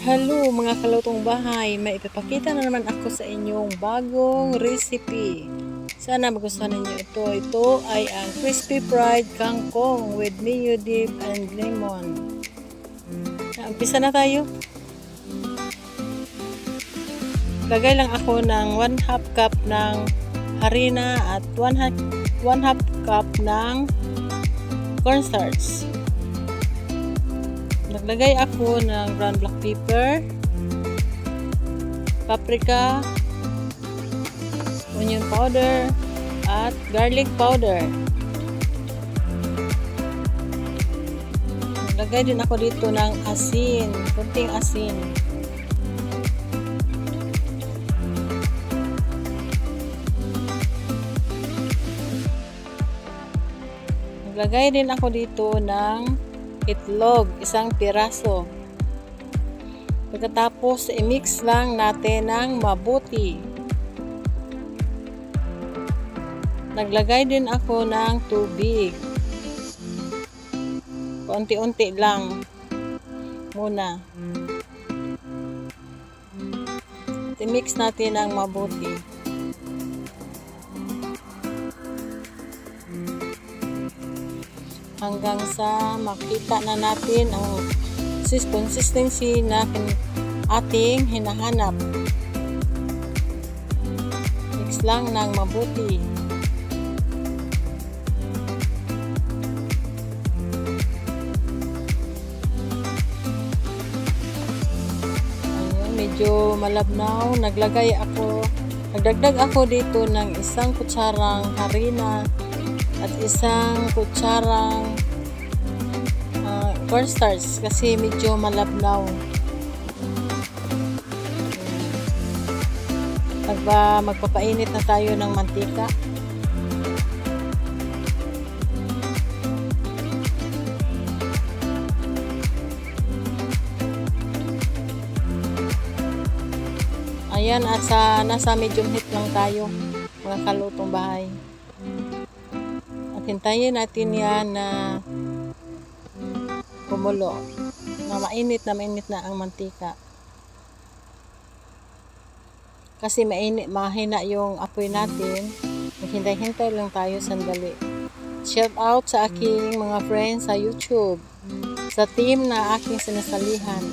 Hello mga kalutong bahay, may ipapakita na naman ako sa inyong bagong recipe. Sana magustuhan ninyo ito. Ito ay ang crispy fried kangkong with mayo dip and lemon. Umpisa na tayo. Lagay lang ako ng 1/2 cup ng harina at 1/2 cup ng cornstarch. Naglagay ako ng ground black pepper, paprika, onion powder, at garlic powder. Naglagay din ako dito ng asin, kunting asin. Naglagay din ako dito ng itlog, isang piraso. Pagkatapos, i-mix lang natin ng mabuti. Naglagay din ako ng tubig. Paunti-unti lang muna. I-mix natin ng mabuti. Hanggang sa makita na natin ang consistency na ating hinahanap. Mix lang ng mabuti. Ayan, medyo malabnaw. Nagdagdag ako dito ng isang kutsarang harina at isang kutsarang cornstarch kasi medyo malabnaw. Magpapainit na tayo ng mantika. Ayan, at nasa medium heat lang tayo mga kalutong bahay. Hintayin natin yan na kumulo. Na mainit na ang mantika. Kasi mahina yung apoy natin. Maghintay-hintay lang tayo sandali. Shout out sa aking mga friends sa YouTube. Sa team na aking sinasalihan.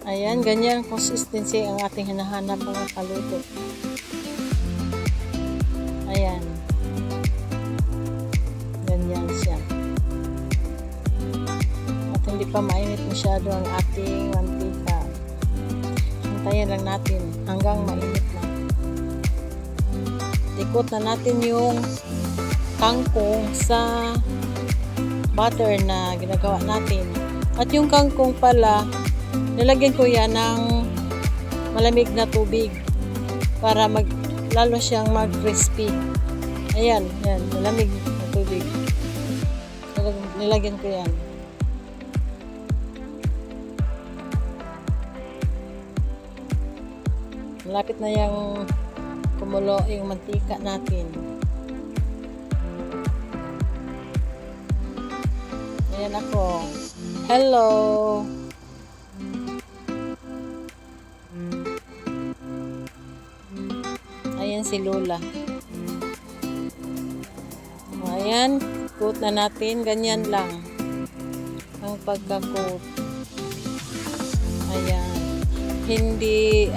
Ayan, ganyan consistency ang ating hinahanap mga kaluto. Ayan. Ganyan siya. At hindi pa mainit masyado ang ating mantika. Hintayin lang natin hanggang mainit na. Ikot na natin yung kangkong sa butter na ginagawa natin. At yung kangkong pala, nilagyan ko yan ng malamig na tubig para lalo siyang mag-crispy. Ayan, yan, malamig na tubig. Nilagyan ko yan. Malapit na yung kumulo yung mantika natin. Ayan ako. Hello! Ayan si Lola. Ayan, coat na natin. Ganyan lang ang pagka-coat. Ayan. Hindi,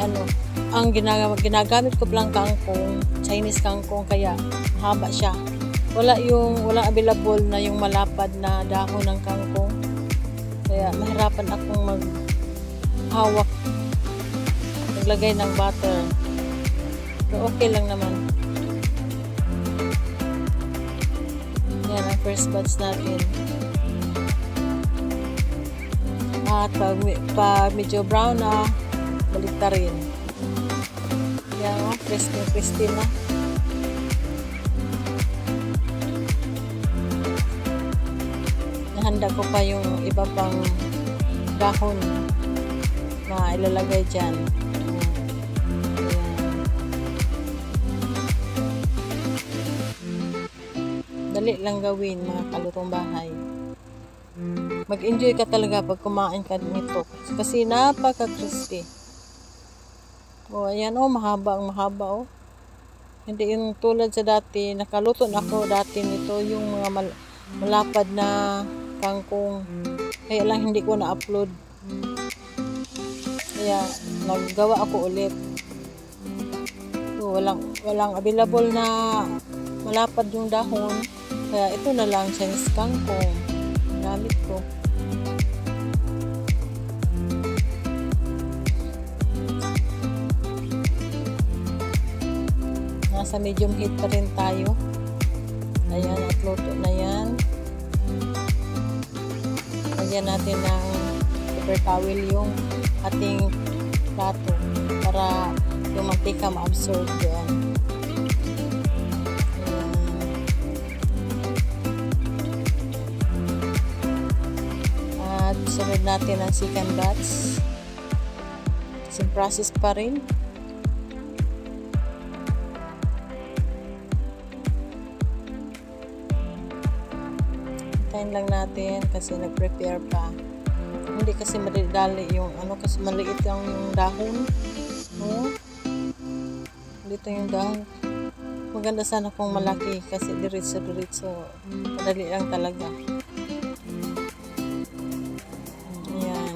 ang ginagamit ko lang kangkong, Chinese kangkong, kaya mahaba siya. Wala available na yung malapad na dahon ng kangkong. Kaya mahirapan akong maghawak. Naglagay ng butter. So, okay lang naman. Yan ang first batch natin. At pag medyo brown na, balik ta rin. Yan o, crispy na. Nahanda ko pa yung iba pang dahon na ilalagay dyan. Dali lang gawin mga kalutong bahay. mag-enjoy ka talaga pag kumain ka nito. Kasi napaka-crispy. O, ayan o, mahaba oh. Hindi yung tulad sa dati, nakaluto na ako dati nito, yung mga malapad na kangkong. Kaya lang hindi ko na-upload. Kaya naggawa ako ulit. So, walang available na malapad yung dahon. Kaya ito na lang, Chinese kangkong. Gamit ko. Nasa medium heat pa rin tayo. Ayan, at luto na yan. Lagyan natin ng paper towel yung ating plato para yung mantika ma-absorb doon. At sunod natin ang second batch. Same process pa rin. Hintayin lang natin kasi nag-prepare pa. Hindi kasi madali yung kasi maliit yung dahon. Dito yung dahon. Maganda sana kung malaki kasi diretso. Madali lang talaga. Ayan.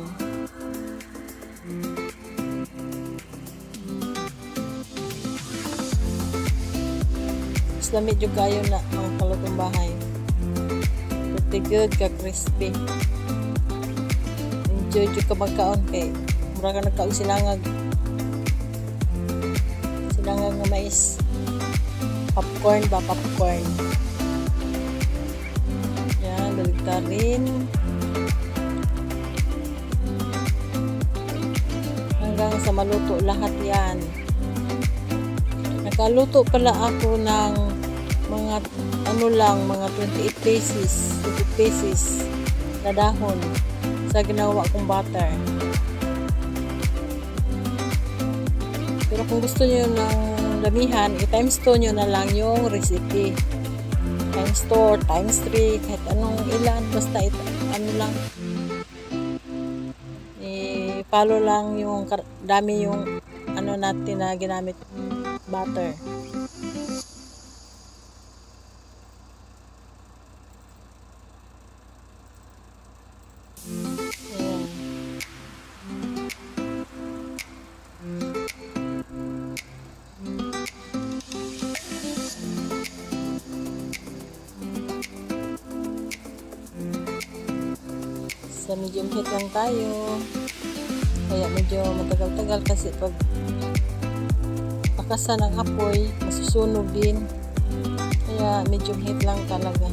Mas lamig yung kayo na mga kalutong bahay. Pretty good ka crispy. Enjoy ka magkaon kay mura ka nagkaon sinangag na mais. Popcorn. Yan, baligtad rin hanggang sa maluto lahat yan. Nakaluto pala ako ng mga mga 28 pieces na dahon sa ginawa kong butter. Pero kung gusto niyo ng damihan, i-times 2 nyo na lang yung recipe. Times 2 or times 3, kahit anong ilan, basta lang. I-follow lang yung dami yung natin na ginamit butter. Sa medium heat lang tayo. Kaya medyo matagal-tagal kasi pag pakasan ng apoy, masusunog din. Kaya medium heat lang talaga.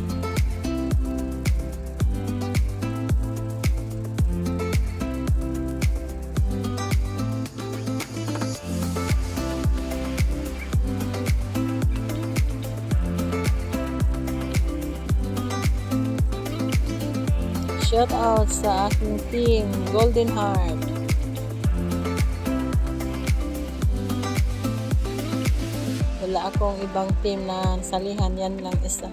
Shout out sa aking team, Golden Heart. Wala akong ibang team na salihan, yan lang isa.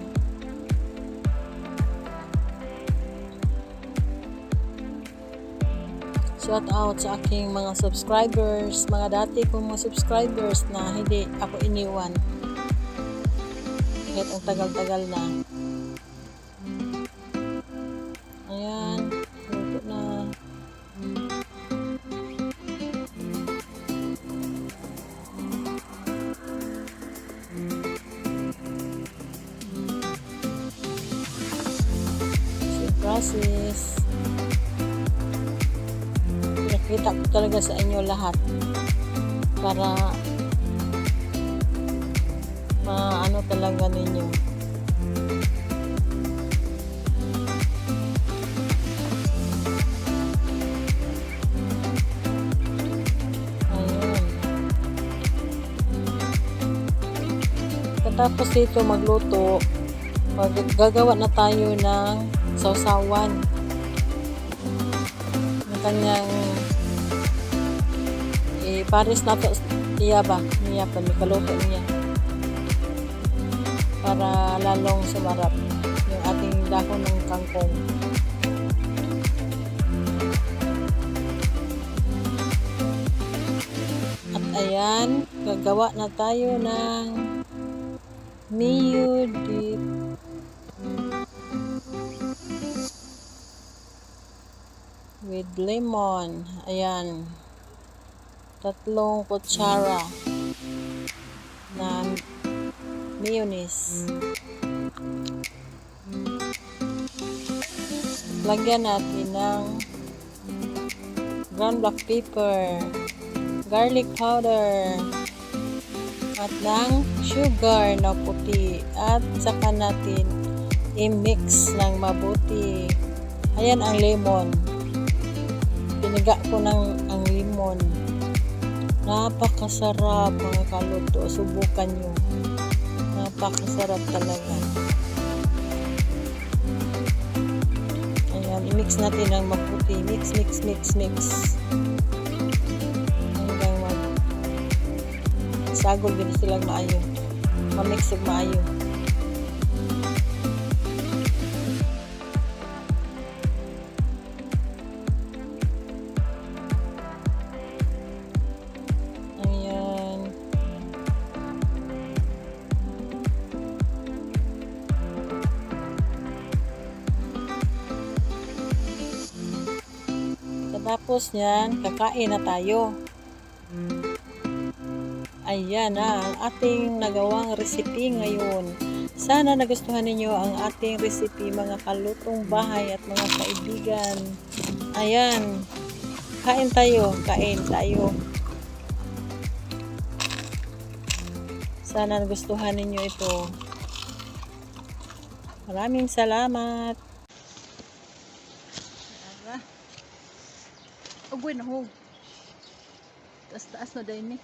Shout out sa aking mga subscribers, mga dati kong mga subscribers na hindi ako iniwan. Kahit ang tagal-tagal na. Ayan, luto na. Same process. Pinakita ko talaga sa inyo lahat para maano talaga ninyo. Tapos dito magluto, gagawa na tayo ng sausawan ng kanyang pares na to niya pa may kaluto niya para lalong sumarap yung ating dahon ng kangkong. ayan, gagawa na tayo ng Mio dip. With lemon. Ayan. 3 kutsara na mayonnaise. Lagyan natin ng ground black pepper, garlic powder, at ng sugar na puti. At saka natin i-mix ng mabuti. Ayan ang lemon. Piniga ko ang lemon. Napakasarap mga kaluto. Subukan nyo. Napakasarap talaga. Ayan, i-mix natin ng maputi. Mix. Hanggang sagol din silang maayo. Ma-mix ug maayo. Tapos yan, kakain na tayo. Ayan na ang ating nagawang recipe ngayon. Sana nagustuhan ninyo ang ating recipe mga kalutong bahay at mga kaibigan. Ayan, kain tayo. Sana nagustuhan ninyo ito. Maraming salamat. Ugwin na ho. Taas na dahil ni.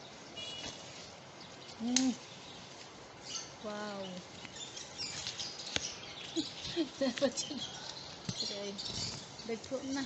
Wow. Dagko na.